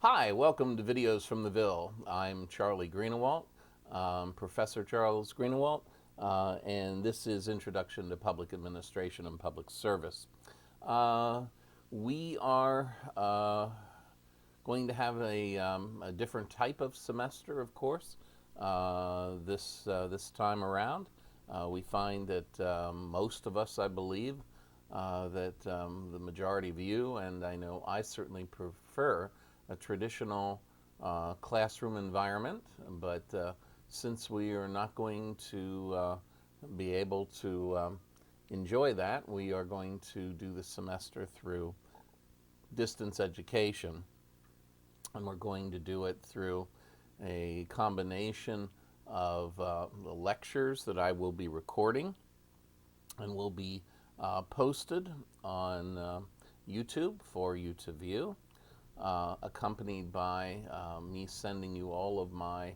Hi, welcome to Videos from the Ville. I'm Charlie Greenewalt, Professor Charles Greenewalt, and this is Introduction to Public Administration and Public Service. Uh, we are going to have a different type of semester, of course, this time around. We find that most of us, I believe, that the majority of you, and I know I certainly prefer a traditional classroom environment, but since we are not going to be able to enjoy that, we are going to do the semester through distance education, and we're going to do it through a combination of the lectures that I will be recording and will be posted on YouTube for you to view, accompanied by me sending you all of my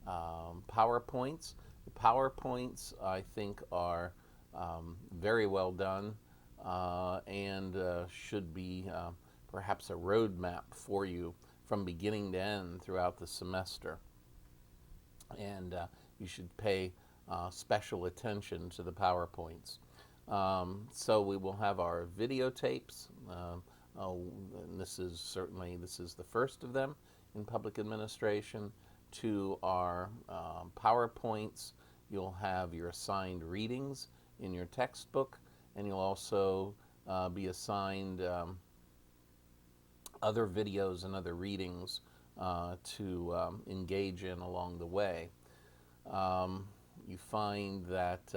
PowerPoints. The PowerPoints, I think, are very well done and should be perhaps a roadmap for you from beginning to end throughout the semester. And you should pay special attention to the PowerPoints. So we will have our videotapes. And this is the first of them in public administration. To our PowerPoints, you'll have your assigned readings in your textbook, and you'll also be assigned other videos and other readings to engage in along the way. You find that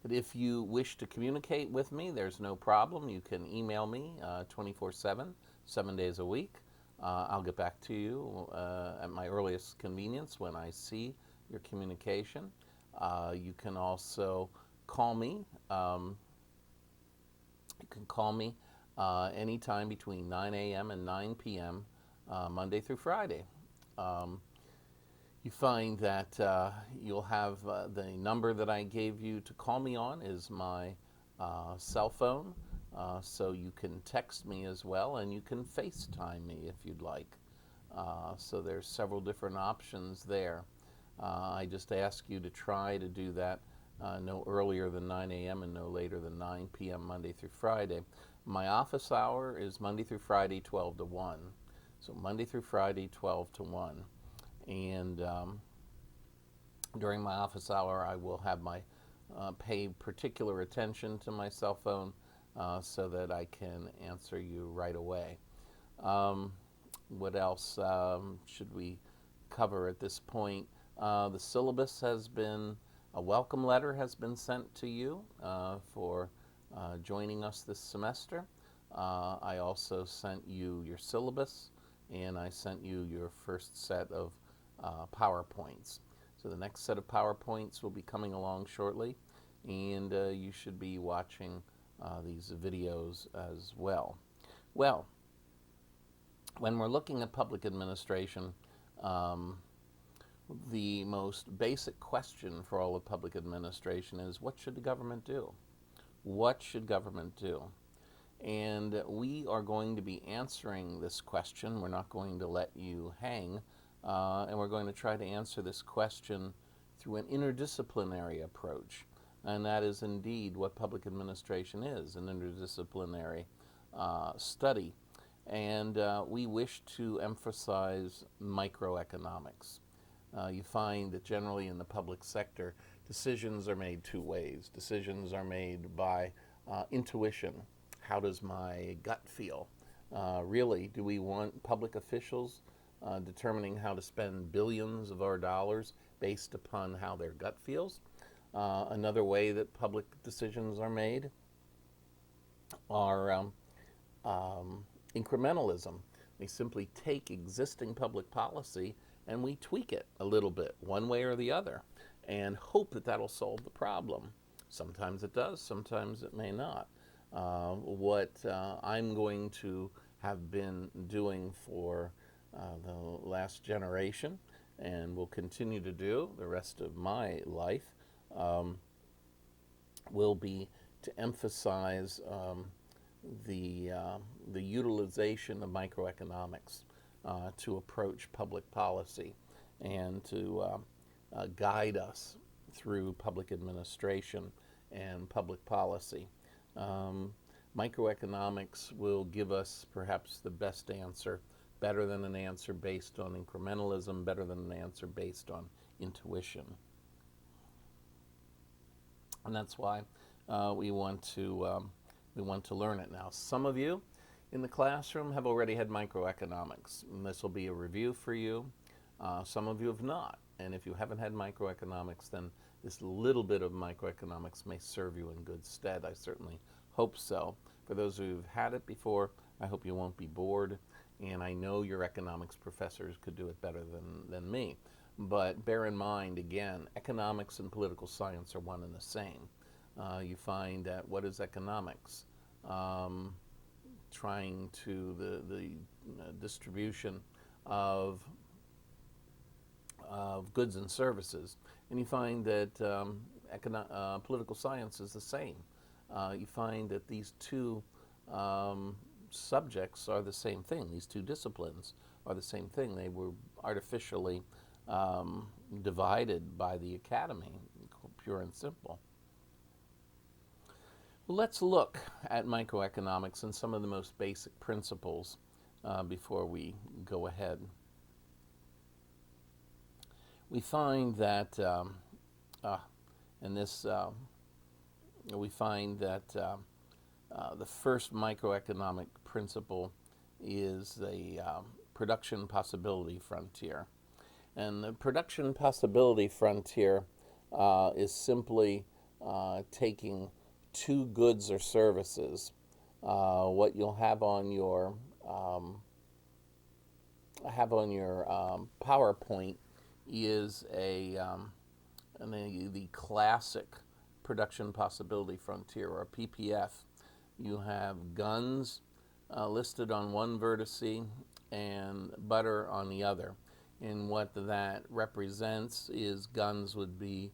if you wish to communicate with me, there's no problem. You can email me 24/7, 7 days a week. I'll get back to you at my earliest convenience when I see your communication. You can also call me. You can call me anytime between 9 a.m. and 9 p.m. Monday through Friday. You find that you'll have the number that I gave you to call me on is my cell phone, so you can text me as well, and you can FaceTime me if you'd like. So there's several different options there. I just ask you to try to do that no earlier than 9 a.m. and no later than 9 p.m. Monday through Friday. My office hour is Monday through Friday, 12 to 1. So Monday through Friday, 12 to 1. And during my office hour, I will have my pay particular attention to my cell phone so that I can answer you right away. What else should we cover at this point? The syllabus has been, a welcome letter has been sent to you for joining us this semester. I also sent you your syllabus, and I sent you your first set of PowerPoints. So the next set of PowerPoints will be coming along shortly, and you should be watching these videos as well. Well, when we're looking at public administration, the most basic question for all of public administration is, what should the government do? What should government do? And we are going to be answering this question. We're not going to let you hang, and we're going to try to answer this question through an interdisciplinary approach. And that is indeed what public administration is, an interdisciplinary study. And we wish to emphasize microeconomics. You find that generally in the public sector, decisions are made two ways. Decisions are made by intuition. How does my gut feel? Really, do we want public officials determining how to spend billions of our dollars based upon how their gut feels? Another way that public decisions are made are incrementalism. We simply take existing public policy and we tweak it a little bit, one way or the other, and hope that that'll solve the problem. Sometimes it does, sometimes it may not. What I'm going to have been doing for the last generation and will continue to do the rest of my life will be to emphasize the the utilization of microeconomics to approach public policy and to guide us through public administration and public policy. Um, Microeconomics will give us perhaps the best answer, better than an answer based on incrementalism, better than an answer based on intuition. And that's why we want to learn it now. Some of you in the classroom have already had microeconomics, and this will be a review for you. Some of you have not, and if you haven't had microeconomics, then this little bit of microeconomics may serve you in good stead. I certainly hope so. For those who've had it before, I hope you won't be bored, and I know your economics professors could do it better than me. But bear in mind, again, economics and political science are one and the same. You find that what is economics? Trying to the distribution of goods and services, and you find that political science is the same. You find that these two subjects are the same thing. These two disciplines are the same thing. They were artificially divided by the academy, pure and simple. Well, let's look at microeconomics and some of the most basic principles before we go ahead. We find that, we find that the first microeconomic principle is the production possibility frontier. And the production possibility frontier is simply taking two goods or services. What you'll have on your PowerPoint is the classic production possibility frontier, or PPF. You have guns listed on one vertice and butter on the other. And what that represents is guns would be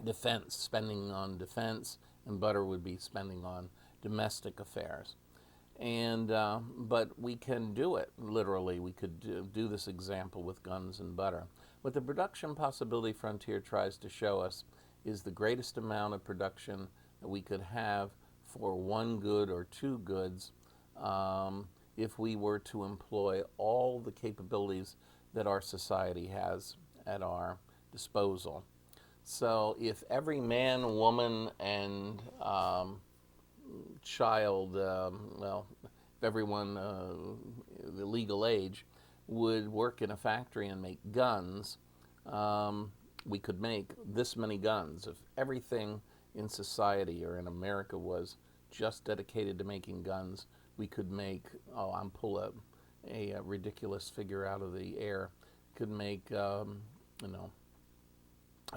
defense, spending on defense, and butter would be spending on domestic affairs. And but we can do it literally. We could do this example with guns and butter. What the production possibility frontier tries to show us is the greatest amount of production that we could have for one good or two goods if we were to employ all the capabilities that our society has at our disposal. So if every man, woman, and child, if everyone the legal age would work in a factory and make guns, we could make this many guns. If everything in society or in America was just dedicated to making guns, we could make, I'm pull a ridiculous figure out of the air, could make, a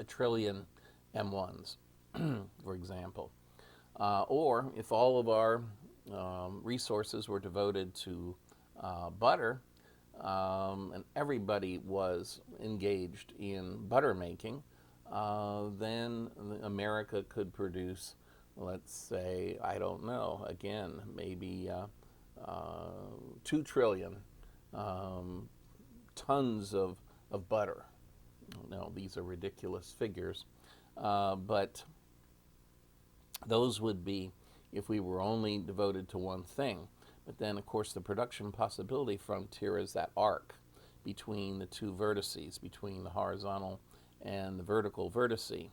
trillion M1s, for example. Or if all of our resources were devoted to butter, and everybody was engaged in butter making, then America could produce, let's say, I don't know, again, maybe 2 trillion tons of butter. No, these are ridiculous figures, but those would be if we were only devoted to one thing. But then, of course, the production possibility frontier is that arc between the two vertices, between the horizontal and the vertical vertice.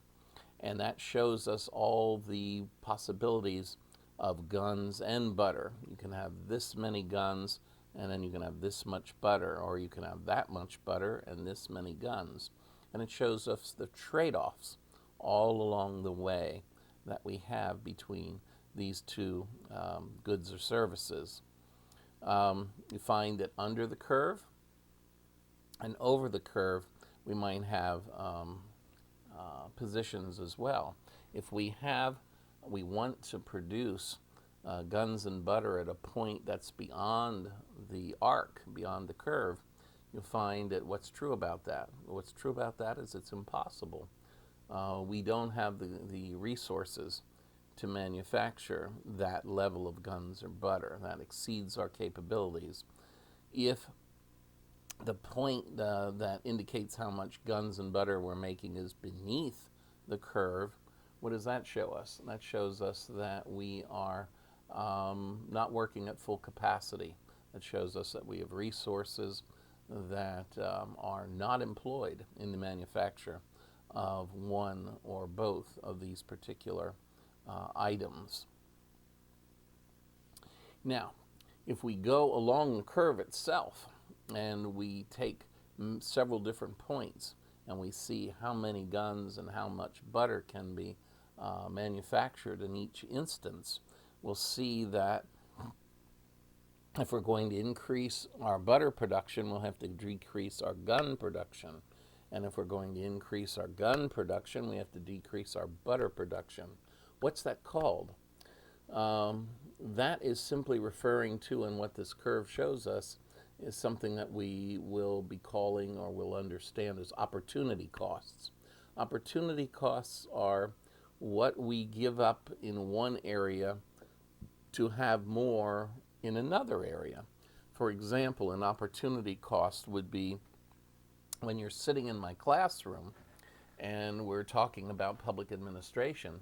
And that shows us all the possibilities of guns and butter. You can have this many guns, and then you can have this much butter, or you can have that much butter and this many guns. And it shows us the trade-offs all along the way that we have between these two goods or services. You find that under the curve and over the curve, we might have positions as well. If we want to produce guns and butter at a point that's beyond the arc, beyond the curve, you'll find that what's true about that? What's true about that is it's impossible. We don't have the resources to manufacture that level of guns or butter. That exceeds our capabilities. If the point that indicates how much guns and butter we're making is beneath the curve, what does that show us? That shows us that we are not working at full capacity. That shows us that we have resources that are not employed in the manufacture of one or both of these particular items. Now, if we go along the curve itself and we take several different points and we see how many guns and how much butter can be manufactured in each instance, we'll see that if we're going to increase our butter production, we'll have to decrease our gun production. And if we're going to increase our gun production, we have to decrease our butter production. What's that called? That is simply referring to, and what this curve shows us is something that we will be calling, or will understand, as opportunity costs. Opportunity costs are what we give up in one area to have more in another area. For example, an opportunity cost would be when you're sitting in my classroom and we're talking about public administration.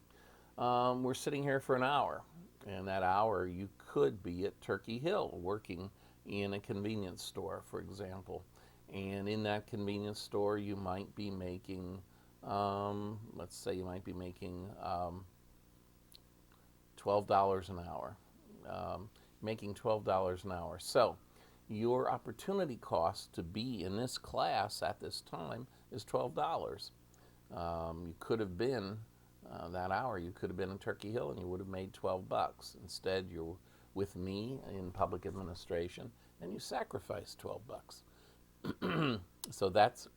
We're sitting here for an hour, and that hour you could be at Turkey Hill working in a convenience store, for example. And in that convenience store you might be making, let's say you might be making $12 an hour. Making $12 an hour. So your opportunity cost to be in this class at this time is $12. You could have been, that hour, you could have been in Turkey Hill and you would have made 12 bucks. Instead, you're with me in public administration and you sacrificed 12 bucks. So that's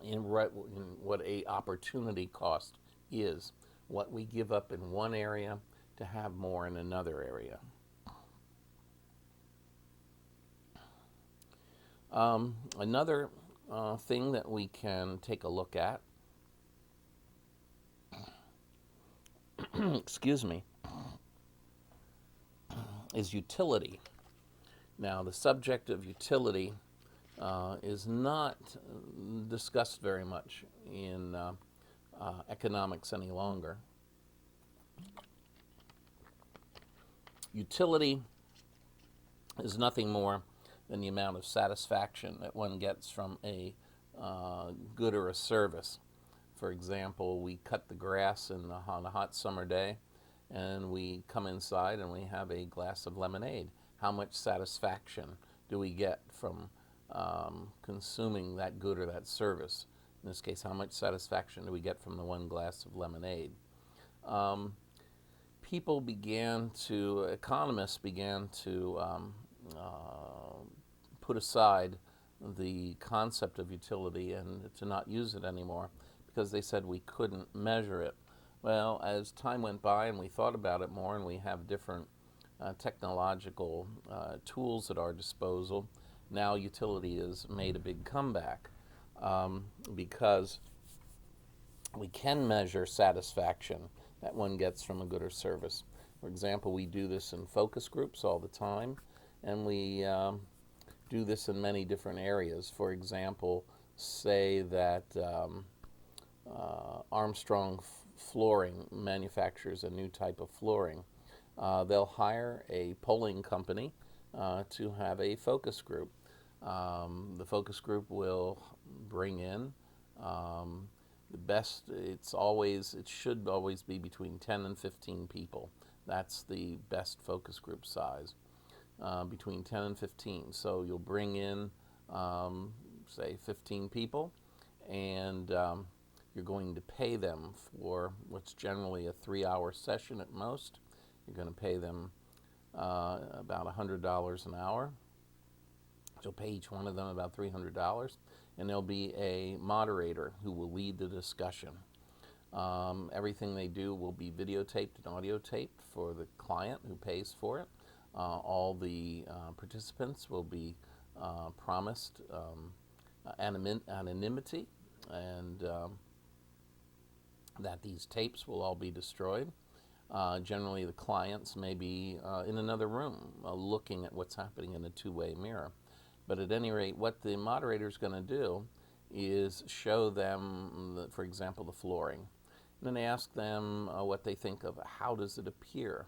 in what a opportunity cost is, what we give up in one area to have more in another area. Another thing that we can take a look at, excuse me, is utility. Now, the subject of utility is not discussed very much in economics any longer. Utility is nothing more than the amount of satisfaction that one gets from a good or a service. For example, we cut the grass on a hot summer day, and we come inside and we have a glass of lemonade. How much satisfaction do we get from consuming that good or that service? In this case, how much satisfaction do we get from the one glass of lemonade? Economists began to put aside the concept of utility and to not use it anymore because they said we couldn't measure it. Well, as time went by and we thought about it more and we have different technological tools at our disposal, now utility has made a big comeback because we can measure satisfaction that one gets from a good or service. For example, we do this in focus groups all the time, and we do this in many different areas. For example, say that Armstrong Flooring manufactures a new type of flooring. They'll hire a polling company to have a focus group. The focus group will bring in the best. It should always be between 10 and 15 people. That's the best focus group size. Between 10 and 15. So you'll bring in, say, 15 people, and you're going to pay them for what's generally a 3-hour session at most. You're going to pay them about $100 an hour. You'll pay each one of them about $300, and there'll be a moderator who will lead the discussion. Everything they do will be videotaped and audio taped for the client who pays for it. All the participants will be promised anonymity, and that these tapes will all be destroyed. Generally, the clients may be in another room looking at what's happening in a two-way mirror. But at any rate, what the moderator is going to do is show them, for example, the flooring. And then ask them what they think of how does it appear.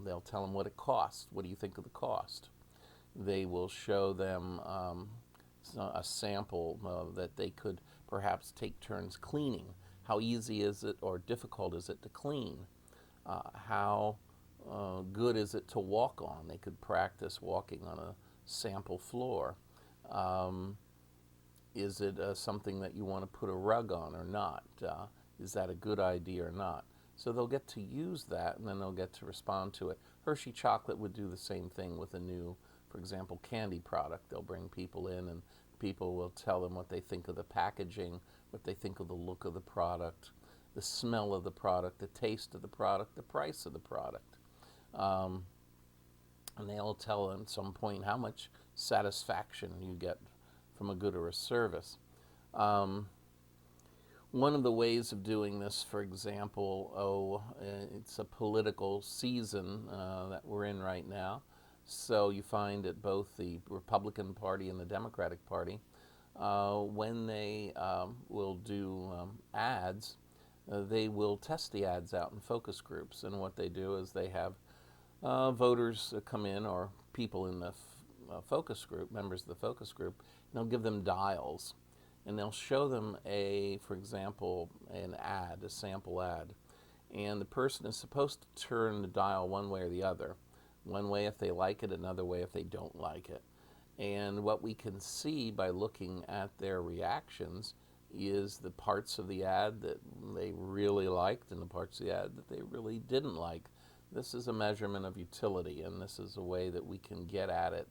They'll tell them what it costs. What do you think of the cost? They will show them a sample that they could perhaps take turns cleaning. How easy is it or difficult is it to clean? How good is it to walk on? They could practice walking on a sample floor. Is it something that you want to put a rug on or not? Is that a good idea or not? So they'll get to use that, and then they'll get to respond to it. Hershey Chocolate would do the same thing with a new, for example, candy product. They'll bring people in, and people will tell them what they think of the packaging, what they think of the look of the product, the smell of the product, the taste of the product, the price of the product. And they'll tell them at some point how much satisfaction you get from a good or a service. One of the ways of doing this, for example, it's a political season that we're in right now. So you find that both the Republican Party and the Democratic Party, when they will do ads, they will test the ads out in focus groups. And what they do is they have voters come in, or people in the focus group, members of the focus group, and they'll give them dials. And they'll show them for example, an ad, a sample ad. And the person is supposed to turn the dial one way or the other. One way if they like it, another way if they don't like it. And what we can see by looking at their reactions is the parts of the ad that they really liked and the parts of the ad that they really didn't like. This is a measurement of utility, and this is a way that we can get at it,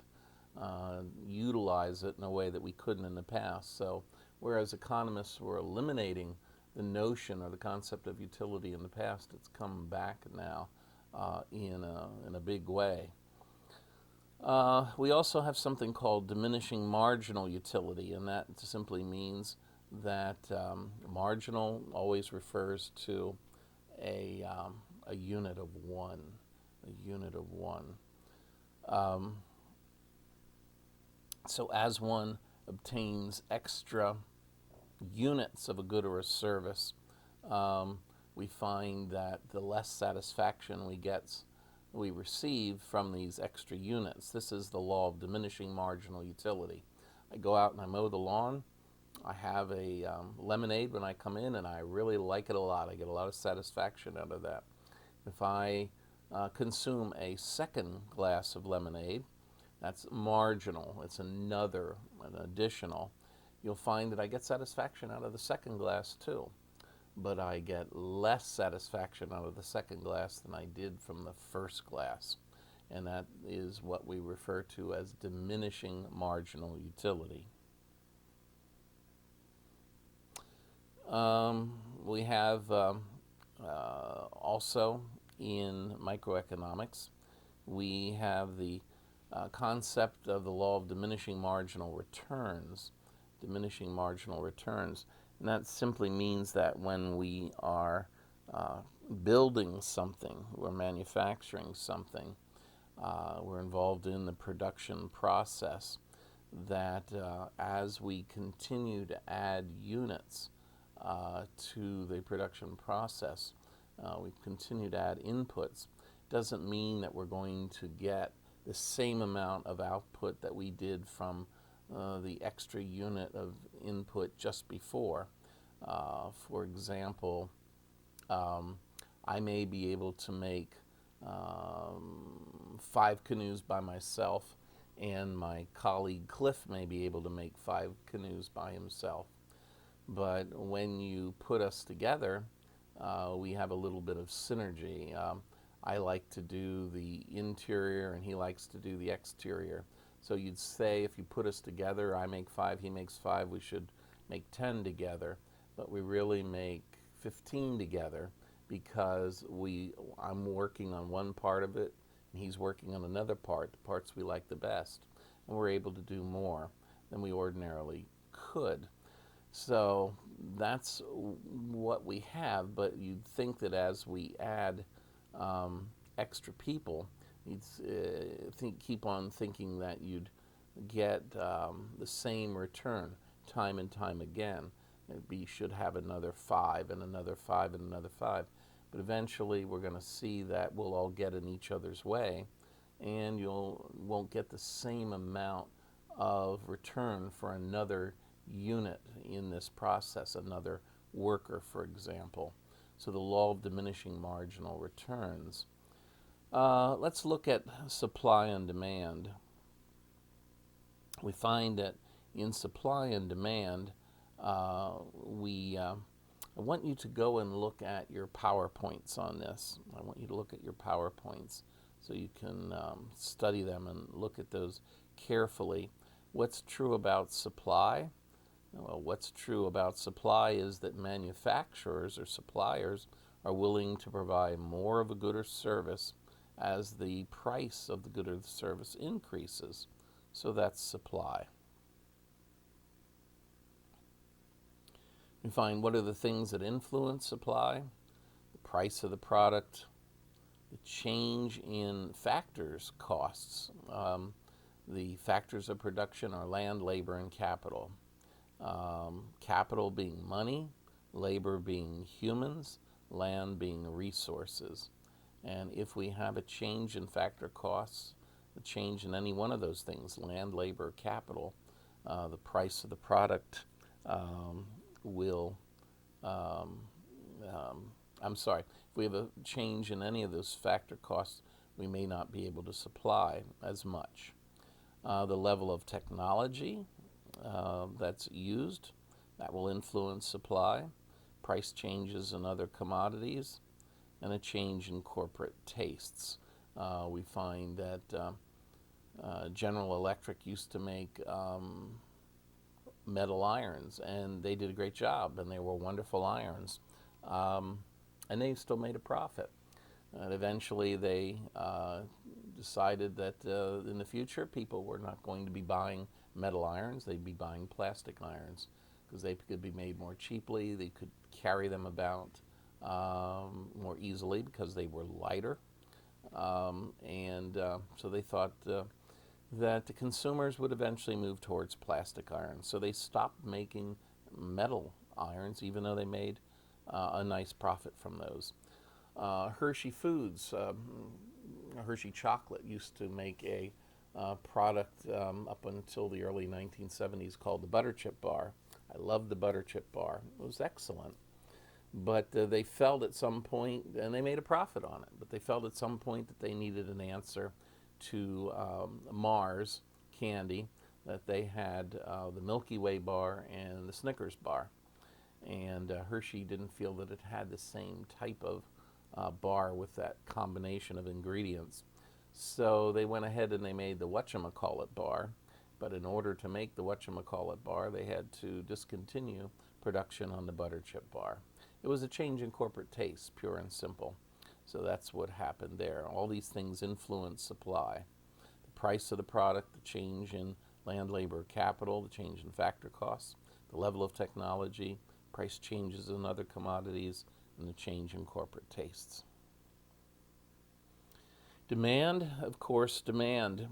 utilize it in a way that we couldn't in the past. So whereas economists were eliminating the notion or the concept of utility in the past, it's come back now in a big way. We also have something called diminishing marginal utility, and that simply means that marginal always refers to a unit of one, a unit of one. So as one obtains extra units of a good or a service, we find that the less satisfaction we receive from these extra units. This is the law of diminishing marginal utility. I go out and I mow the lawn. I have a lemonade when I come in, and I really like it a lot. I get a lot of satisfaction out of that. If I consume a second glass of lemonade, that's marginal. It's an additional. You'll find that I get satisfaction out of the second glass too, but I get less satisfaction out of the second glass than I did from the first glass. And that is what we refer to as diminishing marginal utility. We have also in microeconomics, we have the concept of the law of diminishing marginal returns. Diminishing marginal returns. And that simply means that when we are building something, we're manufacturing something, we're involved in the production process, that as we continue to add units to the production process, we continue to add inputs, doesn't mean that we're going to get the same amount of output that we did from the extra unit of input just before. For example, I may be able to make 5 canoes by myself, and my colleague Cliff may be able to make 5 canoes by himself. But when you put us together, we have a little bit of synergy. I like to do the interior and he likes to do the exterior. So you'd say if you put us together, I make 5, he makes 5, we should make 10 together. But we really make 15 together because I'm working on one part of it and he's working on another part, the parts we like the best. And we're able to do more than we ordinarily could. So That's what we have, but you'd think that as we add extra people, you'd keep on thinking that you'd get the same return time and time again. Maybe you should have another 5 and another 5 and another 5. But eventually we're going to see that we'll all get in each other's way, and won't get the same amount of return for another unit in this process, another worker, for example. So the law of diminishing marginal returns. Let's look at supply and demand. We find that in supply and demand, I want you to go and look at your PowerPoints on this. I want you to look at your PowerPoints so you can study them and look at those carefully. What's true about supply? Well, what's true about supply is that manufacturers or suppliers are willing to provide more of a good or service as the price of the good or the service increases. So that's supply. We find what are the things that influence supply? The price of the product, the change in factors, costs. The factors of production are land, labor, and capital. Capital being money, labor being humans, land being resources. And if we have a change in factor costs, a change in any one of those things, land, labor, capital, the price of the product will, if we have a change in any of those factor costs, we may not be able to supply as much. The level of technology that's used, that will influence supply, price changes in other commodities, and a change in corporate tastes. We find that General Electric used to make metal irons, and they did a great job, and they were wonderful irons, and they still made a profit. And eventually they decided that in the future people were not going to be buying metal irons, they'd be buying plastic irons because they could be made more cheaply, they could carry them about more easily because they were lighter. So they thought that the consumers would eventually move towards plastic irons. So they stopped making metal irons, even though they made a nice profit from those. Hershey Foods, Hershey Chocolate used to make a product up until the early 1970s called the Butter Chip Bar. I loved the Butter Chip Bar. It was excellent. But they felt at some point, and they made a profit on it, but they felt at some point that they needed an answer to Mars candy, that they had the Milky Way bar and the Snickers bar. And Hershey didn't feel that it had the same type of bar with that combination of ingredients. So they went ahead and they made the whatchamacallit bar, but in order to make the whatchamacallit bar, they had to discontinue production on the Butter Chip Bar. It was a change in corporate taste, pure and simple. So that's what happened there. All these things influence supply. The price of the product, the change in land, labor, capital, the change in factor costs, the level of technology, price changes in other commodities, and the change in corporate tastes. Demand, of course, demand.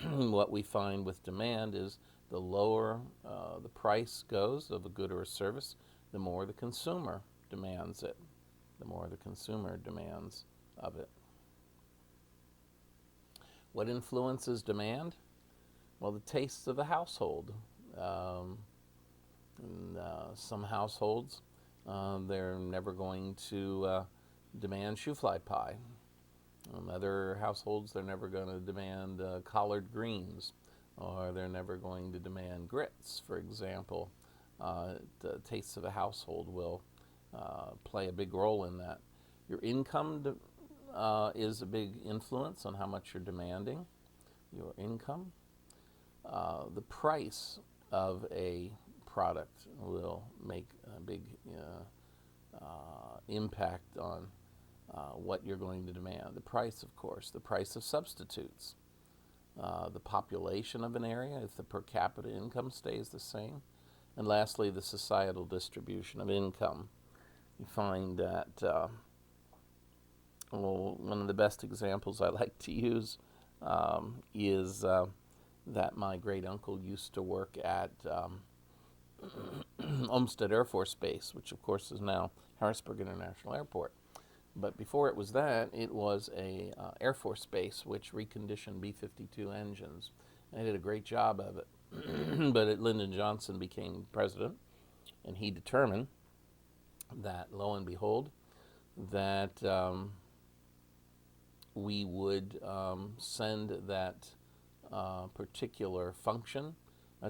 What we find with demand is the lower the price goes of a good or a service, the more the consumer demands it, the more the consumer demands of it. What influences demand? Well, the tastes of the household. In some households, they're never going to demand shoe-fly pie. In other households, they're never going to demand collard greens, or they're never going to demand grits, for example. The tastes of a household will play a big role in that. Your income is a big influence on how much you're demanding. Your income. The price of a product will make a big impact on what you're going to demand. The price, of course, the price of substitutes. The population of an area, if the per capita income stays the same, And lastly, the societal distribution of income. You find that one of the best examples I like to use is that my great uncle used to work at Olmsted Air Force Base, which of course is now Harrisburg International Airport. But before it was that, it was a Air Force base which reconditioned B-52 engines. And they did a great job of it. But Lyndon Johnson became president, and he determined that, lo and behold, that we would send that particular function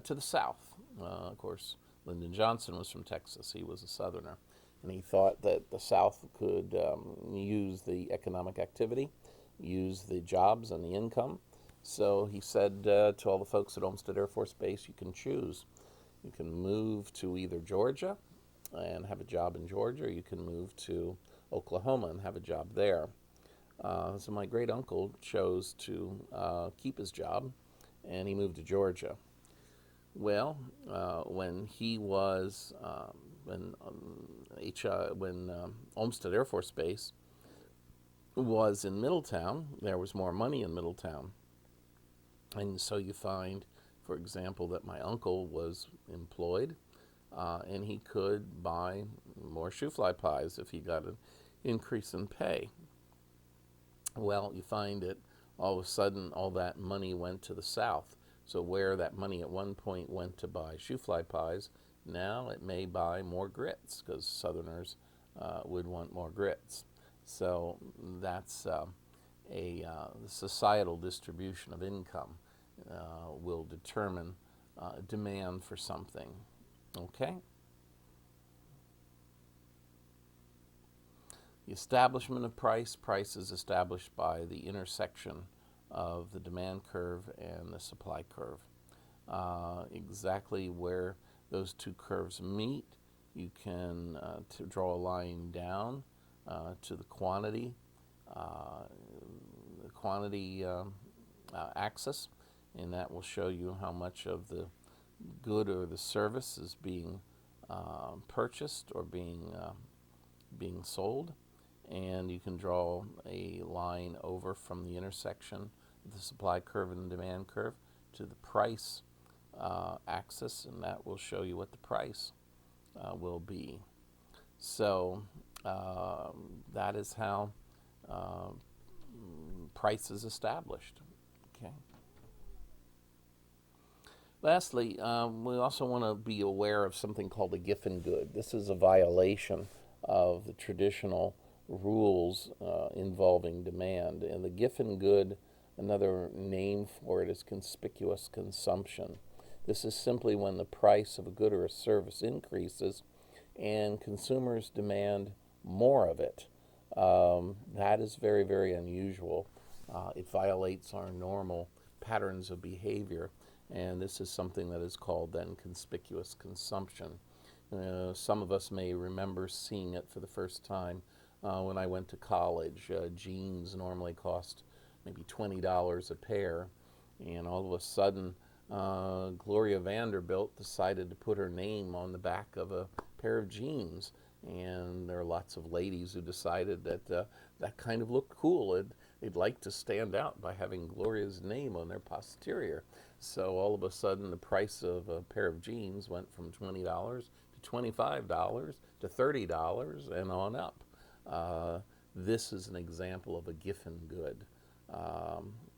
to the South. Of course, Lyndon Johnson was from Texas. He was a Southerner. And he thought that the South could use the economic activity, use the jobs and the income. So he said to all the folks at Olmsted Air Force Base, you can choose. You can move to either Georgia and have a job in Georgia, or you can move to Oklahoma and have a job there. So my great uncle chose to keep his job, and he moved to Georgia. Well, when he was when Olmsted Air Force Base was in Middletown, there was more money in Middletown, and so you find, for example, that my uncle was employed, and he could buy more shoe-fly pies if he got an increase in pay. Well, you find that all of a sudden all that money went to the South. So where that money at one point went to buy shoe-fly pies, now it may buy more grits, because Southerners would want more grits. So that's a societal distribution of income will determine demand for something. Okay? The establishment of price. Price is established by the intersection of the demand curve and the supply curve. Exactly where those two curves meet, you can to draw a line down to the quantity axis, and that will show you how much of the good or the service is being purchased or being sold. And you can draw a line over from the intersection of the supply curve and the demand curve to the price axis, and that will show you what the price will be. So that is how price is established. Okay. Lastly, we also want to be aware of something called a Giffen good. This is a violation of the traditional rules involving demand. And the Giffen good, another name for it is conspicuous consumption. This is simply when the price of a good or a service increases and consumers demand more of it. That is very, very unusual. It violates our normal patterns of behavior, and this is something that is called then conspicuous consumption. Some of us may remember seeing it for the first time when I went to college. Jeans normally cost maybe $20 a pair, and all of a sudden Gloria Vanderbilt decided to put her name on the back of a pair of jeans, and there are lots of ladies who decided that that kind of looked cool. They'd like to stand out by having Gloria's name on their posterior. So all of a sudden the price of a pair of jeans went from $20 to $25 to $30 and on up. This is an example of a Giffen good.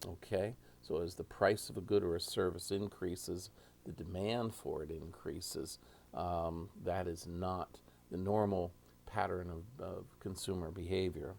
Okay, so as the price of a good or a service increases, the demand for it increases. That is not the normal pattern of consumer behavior.